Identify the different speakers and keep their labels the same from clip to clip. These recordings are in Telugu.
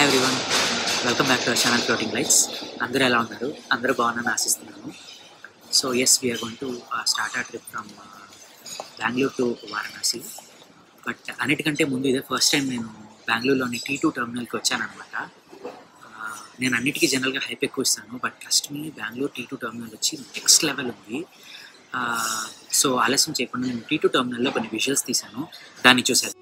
Speaker 1: Hi everyone, welcome back to our channel floating lights. అందరూ ఎలా ఉన్నారు? అందరూ బాగున్నారని ఆశిస్తున్నాను. So yes, we're going to start a trip from Bengaluru to Varanasi. But అన్నిటికంటే ముందు ఇదే ఫస్ట్ టైం నేను బెంగళూరులోని T2 టెర్మినల్కి వచ్చానమాట. నేను అన్నిటికీ జనరల్గా హైప్ ఎక్కువ ఇస్తాను, but trust me, Bengaluru T2 terminal వచ్చి నెక్స్ట్ లెవెల్ ఉంది. సో ఆలస్యం చేయకుండా నేను T2 టెర్మినల్లో కొన్ని విజువల్స్ తీశాను, దాన్ని చూశాను.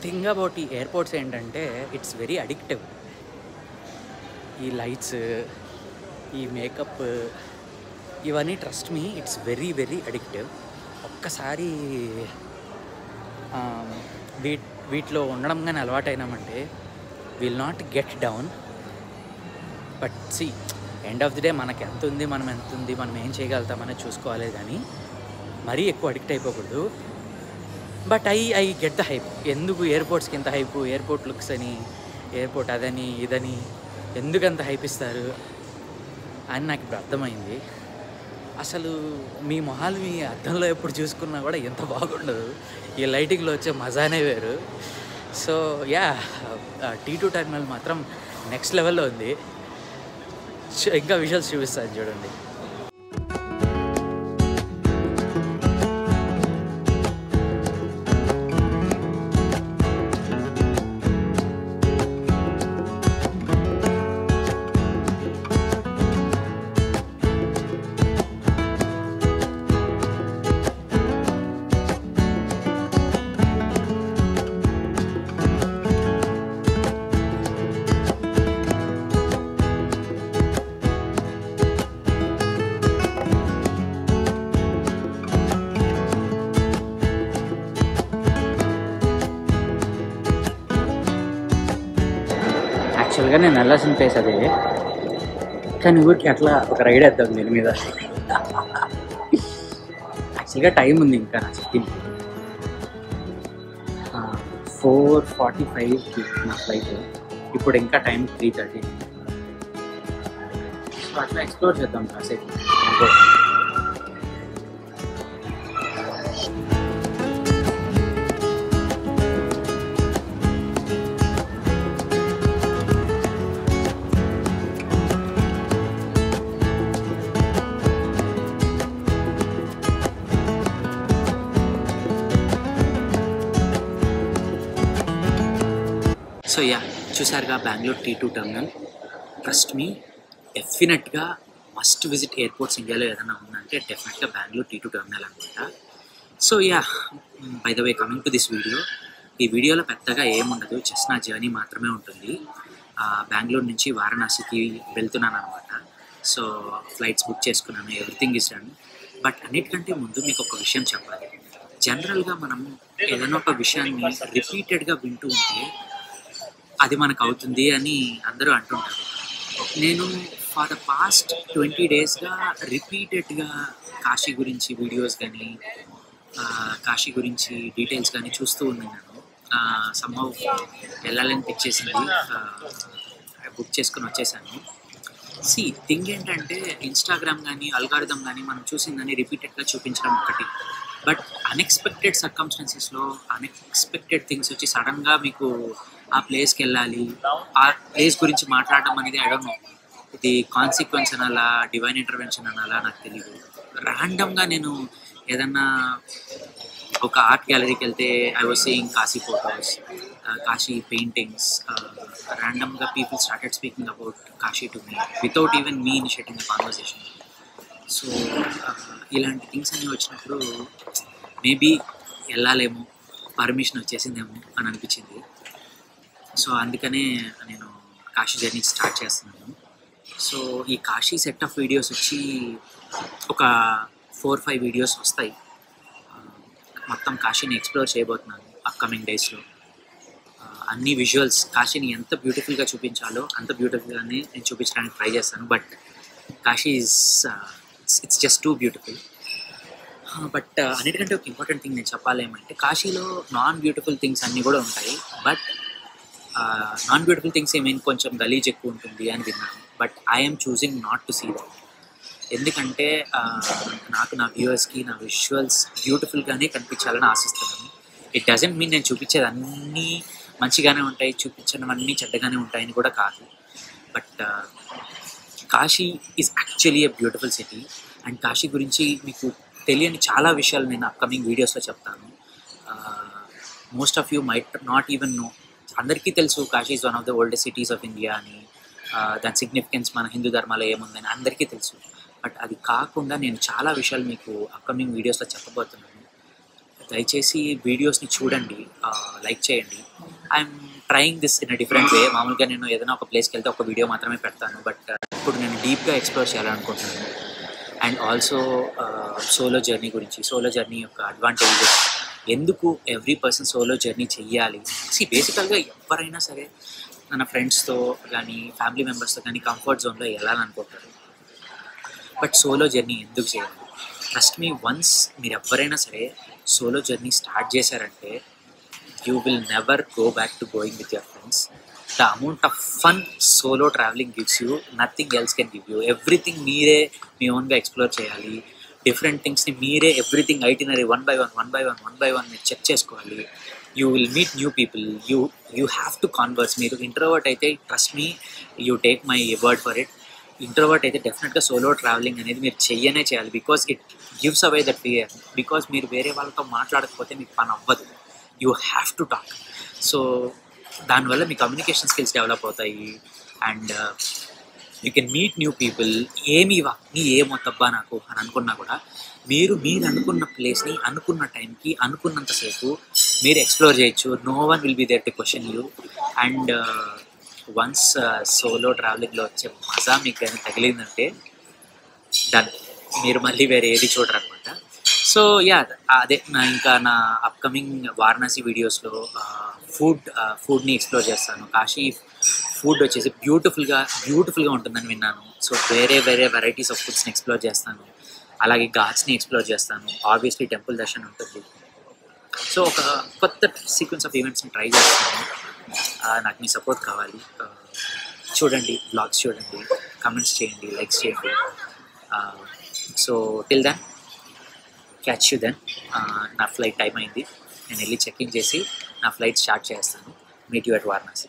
Speaker 1: థింగ్ అబౌట్ ఈ ఎయిర్పోర్ట్స్ ఏంటంటే ఇట్స్ వెరీ అడిక్టివ్. ఈ లైట్స్, ఈ మేకప్, ఇవన్నీ trust me, it's very very addictive. ఒక్కసారి వీటిలో ఉండడం కానీ అలవాటైనామంటే will not get down. But see, end of the day మనకి ఎంత ఉంది, మనం ఏం చేయగలుగుతామని చూసుకోవాలి, కానీ మరీ ఎక్కువ అడిక్ట్ అయిపోకూడదు. But I get the hype. ఎందుకు ఎయిర్పోర్ట్స్కి ఎంత హైపు, ఎయిర్పోర్ట్ లుక్స్ అని, ఎయిర్పోర్ట్ అదని ఇదని ఎందుకంత హైప్ ఇస్తారు అని నాకు ఇప్పుడు అర్థమైంది. అసలు మీ మొహాలు మీ అద్దంలో ఎప్పుడు చూసుకున్నా కూడా ఎంత బాగుండదు, ఈ లైటింగ్లో వచ్చే మజానే వేరు. సో యా, T2 టెర్మినల్ మాత్రం నెక్స్ట్ లెవెల్లో ఉంది. ఇంకా విజువల్స్ చూపిస్తాను చూడండి. యాక్చువల్గా నేను వెళ్ళాల్సిన ప్లేస్ అదే, కానీ ఊరికి అట్లా ఒక రైడ్ వేద్దాం దీని మీద. యాక్చువల్గా టైం ఉంది ఇంకా నా చెప్పింది 4:45కి నా ఫ్లైట్. ఇప్పుడు ఇంకా టైం 3:30. సో అట్లా ఎక్స్ప్లోర్ చేద్దాం కాసేపు. సో యా, చూసారుగా Bengaluru T2 terminal. Trust me, డెఫినెట్గా మస్ట్ విజిట్ ఎయిర్పోర్ట్స్ ఇండియాలో ఏదైనా ఉందంటే డెఫినెట్గా బెంగళూరు T2 టెర్మినల్ అనమాట. So yeah, by the way, coming to this video. ఈ వీడియోలో పెద్దగా ఏముండదు, జస్ట్ నా జర్నీ మాత్రమే ఉంటుంది. బెంగళూరు నుంచి వారణాసికి వెళ్తున్నాను అనమాట. సో ఫ్లైట్స్ బుక్ చేసుకున్నాను, ఎవ్రీథింగ్ ఇస్ డన్. బట్ అన్నిటికంటే ముందు మీకు ఒక విషయం చెప్పాలి. జనరల్గా మనం ఏదైనా ఒక విషయాన్ని రిపీటెడ్గా వింటూ ఉంటే అది మనకు అవుతుంది అని అందరూ అంటుంటారు. నేను ఫర్ ద పాస్ట్ 20 డేస్గా రిపీటెడ్గా కాశీ గురించి వీడియోస్ కానీ కాశీ గురించి డీటెయిల్స్ కానీ చూస్తూ ఉన్నాను. సమ్హౌ వెళ్ళాలని పిక్ చేసింది. బుక్ చేసుకొని వచ్చేసాను. థింగ్ ఏంటంటే ఇన్‌స్టాగ్రామ్ గానీ, అల్గారిథమ్ గానీ మనం చూసిందని రిపీటెడ్‌గా చూపించడం ఒకటి. బట్ అన్‌ఎక్స్‌పెక్టెడ్ సర్కమ్‌స్టాన్సెస్‌లో అన్‌ఎక్స్‌పెక్టెడ్ థింగ్స్ వచ్చి సడన్‌గా మీకు ఆ ప్లేస్‌కెళ్ళాలి, ఆ ప్లేస్ గురించి మాట్లాడడం అనేది ఐ డోంట్ నో. ఇది కాన్సిక్వెన్స్ అనాలా, డివైన్ ఇంటర్వెన్షన్ అనాలా నాకు తెలీదు. ర్యాండమ్‌గా నేను ఏదన్నా ఒక ఆర్ట్ గ్యాలరీకి వెళ్తే I was seeing Kashi photos, Kashi paintings. ర్యాండమ్గా people started speaking about Kashi to me without even me initiating the conversation. So ఇలాంటి థింగ్స్ అన్నీ వచ్చినప్పుడు మేబీ వెళ్ళాలేమో, పర్మిషన్ వచ్చేసిందేమో అని అనిపించింది. సో అందుకనే నేను కాశీ జర్నీ స్టార్ట్ చేస్తున్నాను. సో ఈ కాశీ సెట్ ఆఫ్ వీడియోస్ వచ్చి ఒక 4-5 వీడియోస్ వస్తాయి. మొత్తం కాశీని ఎక్స్ప్లోర్ చేయబోతున్నాను అప్కమింగ్ డేస్లో. అన్ని విజువల్స్ కాశీని ఎంత బ్యూటిఫుల్గా చూపించాలో అంత బ్యూటిఫుల్గానే నేను చూపించడానికి ట్రై చేస్తాను. But Kashi it's just two beautiful. But అన్నిటికంటే ఒక ఇంపార్టెంట్ థింగ్ నేను చెప్పాలి ఏమంటే, కాశీలో నాన్ బ్యూటిఫుల్ థింగ్స్ అన్నీ కూడా ఉంటాయి. బట్ నాన్ బ్యూటిఫుల్ థింగ్స్ ఏమైనా కొంచెం గలీజ్ ఎక్కువ ఉంటుంది అని విన్నాను. But I'm choosing not to see that. ఎందుకంటే నాకు నా వ్యూవర్స్కి నా విజువల్స్ బ్యూటిఫుల్గానే కనిపించాలని ఆశిస్తున్నాను. ఇట్ డజంట్ మీన్ నేను చూపించేది అన్నీ మంచిగానే ఉంటాయి, చూపించినవన్నీ చెడ్డగానే ఉంటాయని కూడా కాదు. But Kashi is actually a beautiful city. And Kashi గురించి మీకు తెలియని చాలా విషయాలు నేను అప్కమింగ్ వీడియోస్లో చెప్తాను. Most of you might not even know. అందరికీ తెలుసు Kashi is one of the oldest cities of India అని, దాని సిగ్నిఫికెన్స్ మన హిందూ ధర్మాలో ఏముందని అందరికీ తెలుసు. బట్ అది కాకుండా నేను చాలా విషయాలు మీకు అప్కమింగ్ వీడియోస్లో చెప్పబోతున్నాను. దయచేసి వీడియోస్ని చూడండి, లైక్ చేయండి. I'm trying this in a different way. మామూలుగా నేను ఏదైనా ఒక ప్లేస్కి వెళ్తే ఒక వీడియో మాత్రమే పెడతాను. బట్ ఇప్పుడు నేను డీప్గా ఎక్స్ప్లోర్ చేయాలనుకుంటున్నాను. అండ్ ఆల్సో సోలో జర్నీ గురించి, సోలో జర్నీ యొక్క అడ్వాంటేజెస్, ఎందుకు ఎవ్రీ పర్సన్ సోలో జర్నీ చెయ్యాలి. బేసికల్గా ఎవరైనా సరే మన ఫ్రెండ్స్తో కానీ ఫ్యామిలీ మెంబర్స్తో కానీ కంఫర్ట్ జోన్లో వెళ్ళాలనుకుంటారు. బట్ సోలో జర్నీ ఎందుకు చేయాలి? ట్రస్ట్ మీ, వన్స్ మీరు ఎవరైనా సరే సోలో జర్నీ స్టార్ట్ చేశారంటే you will never go back to going with your friends. The amount of fun solo travelling gives you, nothing else can give you. Everything మీరే మీ ఓన్గా ఎక్స్ప్లోర్ చేయాలి. డిఫరెంట్ థింగ్స్ని మీరే everything itinerary one by one మీరు చెక్ చేసుకోవాలి. You will meet new people. You have to converse. మీరు ఇంట్రోవర్ట్ అయితే trust me, you take my word for it, introvert అయితే డెఫినెట్గా సోలో ట్రావెలింగ్ అనేది మీరు చేయాలి. Because it gives away that fear. Because మీరు వేరే వాళ్ళతో మాట్లాడకపోతే మీకు పని అవ్వదు. You have to talk. So దానివల్ల మీ కమ్యూనికేషన్ స్కిల్స్ డెవలప్ అవుతాయి. And you can meet new people. ఏమొద్దబ్బా నాకు అని అనుకున్నా కూడా మీరు అనుకున్న ప్లేస్ని అనుకున్న టైంకి అనుకున్నంతసేపు మీరు ఎక్స్ప్లోర్ చేయొచ్చు. No one will be there to question you. And once solo ట్రావెలింగ్లో వచ్చే మజా మీకు కానీ తగిలిందంటే డన్, మీరు మళ్ళీ వేరే ఏది చూడరు అనమాట. సో అదే నా అప్కమింగ్ వారణాసి వీడియోస్లో ఫుడ్ని ఎక్స్ప్లోర్ చేస్తాను. కాశీ ఫుడ్ వచ్చేసి బ్యూటిఫుల్గా ఉంటుందని విన్నాను. సో వేరే వెరైటీస్ ఆఫ్ ఫుడ్స్ని ఎక్స్ప్లోర్ చేస్తాను. అలాగే ఘాట్స్ని ఎక్స్ప్లోర్ చేస్తాను. ఆబ్వియస్లీ టెంపుల్ దర్శనం ఉంటుంది. సో ఒక కొత్త సీక్వెన్స్ ఆఫ్ ఈవెంట్స్ని ట్రై చేస్తాను. నాకు మీ సపోర్ట్ కావాలి. చూడండి, బ్లాగ్స్ చూడండి, కమెంట్స్ చేయండి, లైక్స్ చేయండి. So till then, catch you then. నా ఫ్లైట్ టైం అయింది, నేను వెళ్ళి చెక్ ఇన్ చేసి నా ఫ్లైట్ స్టార్ట్ చేస్తాను. Meet you at Varanasi.